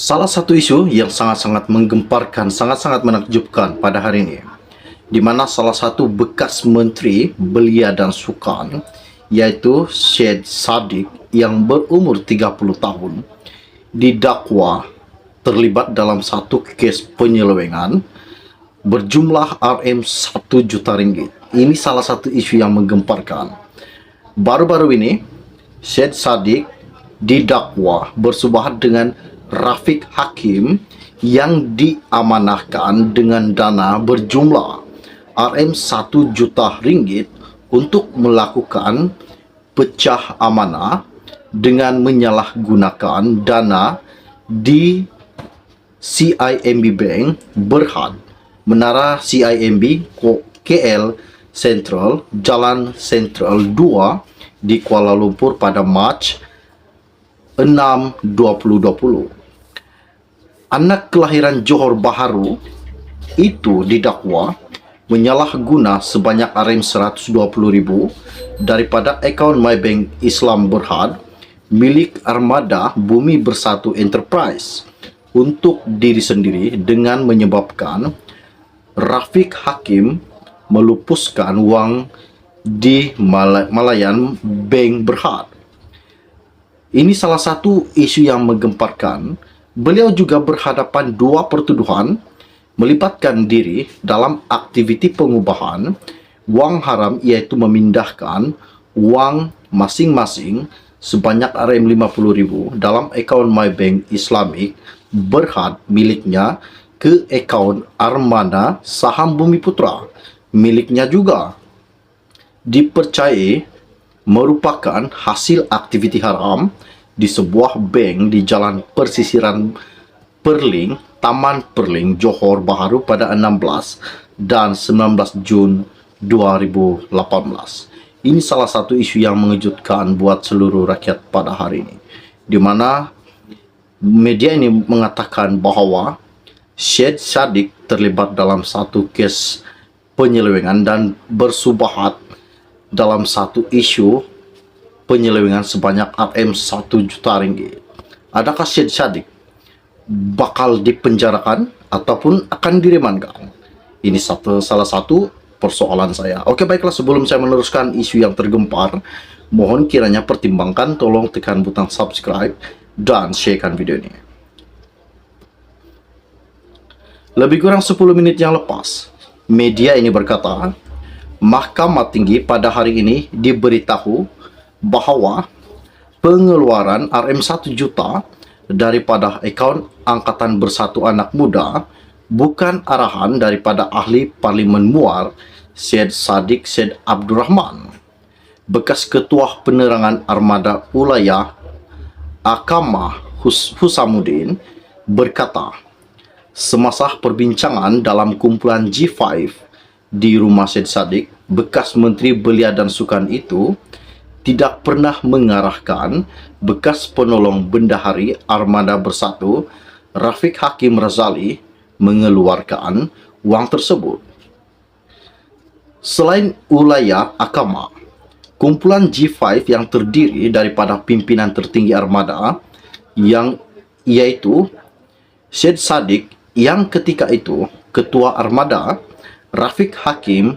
Salah satu isu yang sangat-sangat menggemparkan, sangat-sangat menakjubkan pada hari ini, di mana salah satu bekas Menteri Belia dan Sukan, yaitu Syed Saddiq yang berumur 30 tahun, didakwa terlibat dalam satu kes penyelewengan berjumlah RM 1 juta ringgit. Ini salah satu isu yang menggemparkan. Baru-baru ini, Syed Saddiq didakwa bersubahat dengan Rafiq Hakim yang diamanahkan dengan dana berjumlah RM 1 juta ringgit untuk melakukan pecah amanah dengan menyalahgunakan dana di CIMB Bank Berhad, Menara CIMB KL Central, Jalan Central 2 di Kuala Lumpur pada Mac 6, 2020. Anak kelahiran Johor Bahru itu didakwa menyalahguna sebanyak RM120,000 daripada akaun MyBank Islam Berhad milik Armada Bumi Bersatu Enterprise untuk diri sendiri dengan menyebabkan Rafiq Hakim melupuskan wang di Malayan Bank Berhad. Ini salah satu isu yang menggemparkan. Beliau juga berhadapan dua pertuduhan melibatkan diri dalam aktiviti pengubahan wang haram, iaitu memindahkan wang masing-masing sebanyak RM50,000 dalam akaun MyBank Islamic Berhad miliknya ke akaun Armada Saham Bumi Putra miliknya juga. Dipercayai merupakan hasil aktiviti haram di sebuah bank di Jalan Persisiran Perling, Taman Perling, Johor Bahru pada 16 dan 19 Jun 2018. Ini salah satu isu yang mengejutkan buat seluruh rakyat pada hari ini, di mana media ini mengatakan bahawa Syed Saddiq terlibat dalam satu kes penyelewengan dan bersubahat dalam satu isu penyelewengan sebanyak RM 1 juta ringgit. Adakah Syed Saddiq bakal dipenjarakan ataupun akan diremankan? Ini salah satu persoalan saya. Oke, baiklah, sebelum saya meneruskan isu yang tergempar, mohon kiranya pertimbangkan, tolong tekan butang subscribe dan sharekan video ini. Lebih kurang 10 menit yang lepas, media ini berkata, Mahkamah Tinggi pada hari ini diberitahu bahawa pengeluaran RM 1 juta daripada akaun Angkatan Bersatu Anak Muda bukan arahan daripada ahli Parlimen Muar Syed Saddiq Syed Abdul Rahman. Bekas Ketua Penerangan Armada Ulayah Akamah Husamuddin berkata, semasa perbincangan dalam kumpulan G5 di rumah Syed Saddiq, bekas Menteri Belia dan Sukan itu tidak pernah mengarahkan bekas penolong bendahari Armada Bersatu Rafiq Hakim Razali mengeluarkan wang tersebut. Selain Ulayah Akamah, kumpulan G5 yang terdiri daripada pimpinan tertinggi Armada yang iaitu Syed Saddiq yang ketika itu Ketua Armada, Rafiq Hakim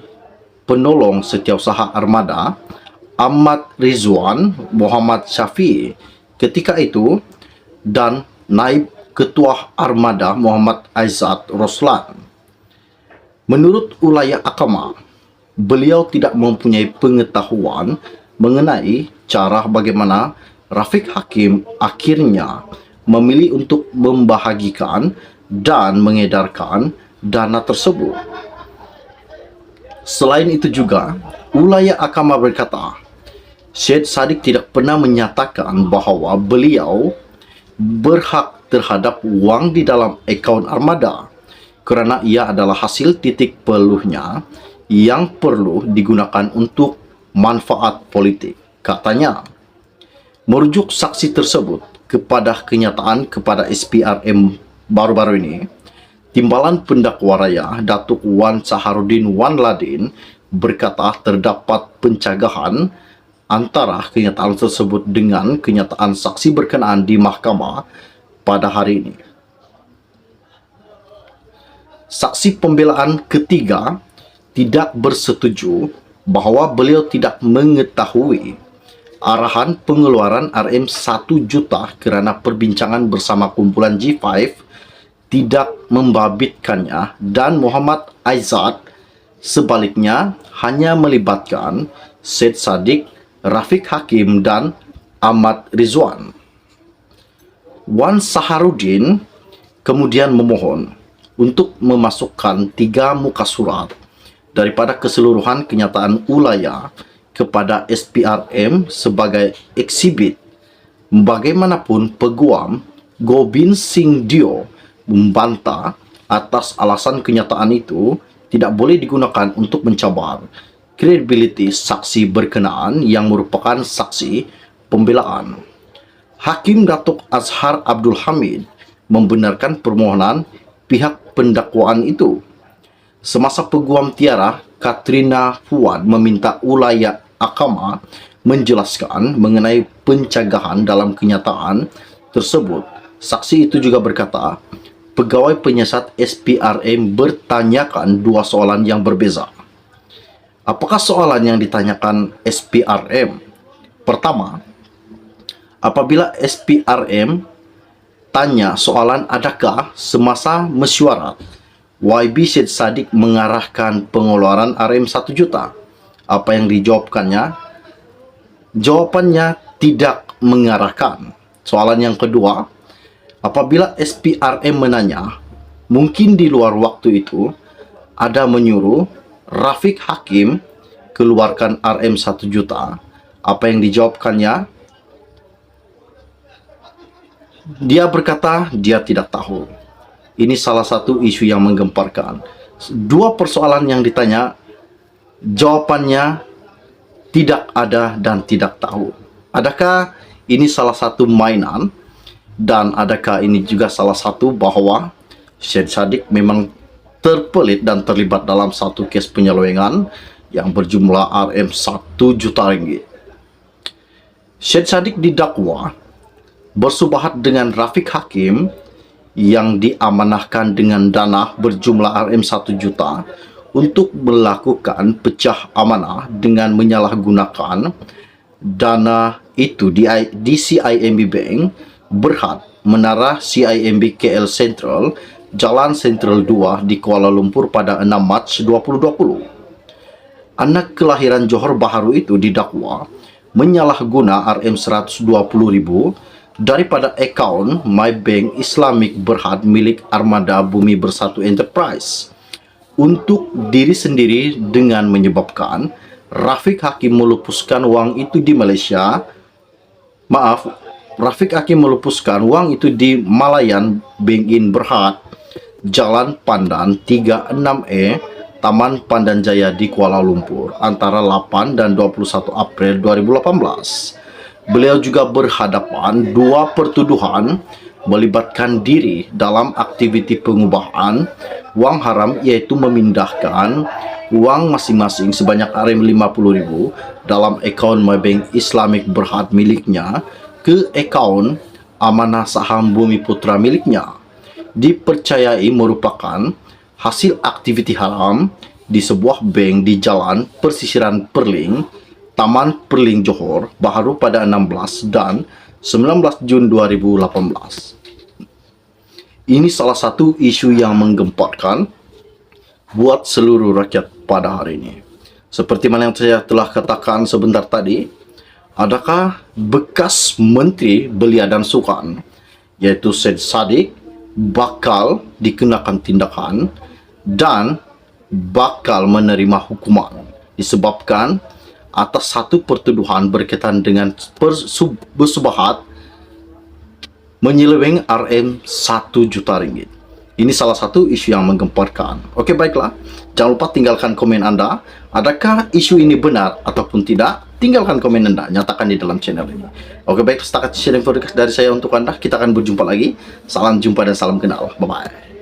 penolong setiausaha Armada, Ahmad Rizwan Muhammad Syafiee ketika itu, dan Naib Ketua Armada Muhammad Aizat Roslan. Menurut Ulayah Akamah, beliau tidak mempunyai pengetahuan mengenai cara bagaimana Rafiq Hakim akhirnya memilih untuk membahagikan dan mengedarkan dana tersebut. Selain itu juga, Ulayah Akamah berkata, Syed Saddiq tidak pernah menyatakan bahawa beliau berhak terhadap wang di dalam akaun Armada kerana ia adalah hasil titik peluhnya yang perlu digunakan untuk manfaat politik, katanya. Merujuk saksi tersebut kepada kenyataan kepada SPRM baru-baru ini, Timbalan Pendakwa Raya Datuk Wan Saharudin Wan Ladin berkata terdapat pencagahan antara kenyataan tersebut dengan kenyataan saksi berkenaan di mahkamah pada hari ini. Saksi pembelaan ketiga tidak bersetuju bahawa beliau tidak mengetahui arahan pengeluaran RM1 juta kerana perbincangan bersama kumpulan G5 tidak membabitkannya, dan Muhammad Aizat sebaliknya hanya melibatkan Syed Saddiq, Rafiq Hakim dan Ahmad Rizwan. Wan Saharuddin kemudian memohon untuk memasukkan 3 muka surat daripada keseluruhan kenyataan Ulaya kepada SPRM sebagai eksibit. Bagaimanapun peguam Gobind Singh Dio membantah atas alasan kenyataan itu tidak boleh digunakan untuk mencabar kredibiliti saksi berkenaan yang merupakan saksi pembelaan. Hakim Datuk Azhar Abdul Hamid membenarkan permohonan pihak pendakwaan itu. Semasa peguam Tiara, Katrina Fuad meminta Ulaya Akama menjelaskan mengenai pencegahan dalam kenyataan tersebut. Saksi itu juga berkata, pegawai penyiasat SPRM bertanyakan 2 soalan yang berbeza. Apakah soalan yang ditanyakan SPRM? Pertama, apabila SPRM tanya soalan adakah semasa mesyuarat YB Syed Saddiq mengarahkan pengeluaran RM1 juta, apa yang dijawabkannya? Jawapannya tidak mengarahkan. Soalan yang kedua, apabila SPRM menanya, mungkin di luar waktu itu ada menyuruh Rafiq Hakim keluarkan RM1 juta, apa yang dijawabkannya? Dia berkata dia tidak tahu. Ini salah satu isu yang menggemparkan. 2 persoalan yang ditanya, jawapannya tidak ada dan tidak tahu. Adakah ini salah satu mainan? Dan adakah ini juga salah satu bahawa Syed Saddiq memang terpelit dan terlibat dalam satu kes penyelewengan yang berjumlah RM1 juta ringgit? Syed Saddiq didakwa bersubahat dengan Rafiq Hakim yang diamanahkan dengan dana berjumlah RM1 juta untuk melakukan pecah amanah dengan menyalahgunakan dana itu di CIMB Bank Berhad, Menara CIMB KL Central, Jalan Sentral 2 di Kuala Lumpur pada 6 Mac 2020. Anak kelahiran Johor Bahru itu didakwa menyalahguna RM120,000 daripada akaun MyBank Islamic Berhad milik Armada Bumi Bersatu Enterprise untuk diri sendiri dengan menyebabkan Rafiq Hakim melupuskan wang itu di Malaysia. Rafiq Hakim melupuskan wang itu di Malayan Bank Berhad, Jalan Pandan 36E, Taman Pandan Jaya di Kuala Lumpur antara 8 dan 21 April 2018. Beliau juga berhadapan 2 pertuduhan melibatkan diri dalam aktiviti pengubahan wang haram, iaitu memindahkan wang masing-masing sebanyak RM50,000 dalam akaun MyBank Islamic Berhad miliknya ke akaun Amanah Saham Bumi Putra miliknya. Dipercayai merupakan hasil aktiviti haram di sebuah bank di Jalan Persisiran Perling, Taman Perling Johor Bahru pada 16 dan 19 Jun 2018. Ini salah satu isu yang menggemparkan buat seluruh rakyat pada hari ini. Seperti mana yang saya telah katakan sebentar tadi, adakah bekas Menteri Belia dan Sukan, yaitu Syed Saddiq, bakal dikenakan tindakan dan bakal menerima hukuman disebabkan atas satu pertuduhan berkaitan dengan bersubahat menyeleweng RM1 juta ringgit. Ini salah satu isu yang menggemparkan. Okey, baiklah. Jangan lupa tinggalkan komen anda. Adakah isu ini benar ataupun tidak? Tinggalkan komen anda. Nyatakan di dalam channel ini. Okey, baik. Setakat sharing podcast dari saya untuk anda. Kita akan berjumpa lagi. Salam jumpa dan salam kenal. Bye-bye.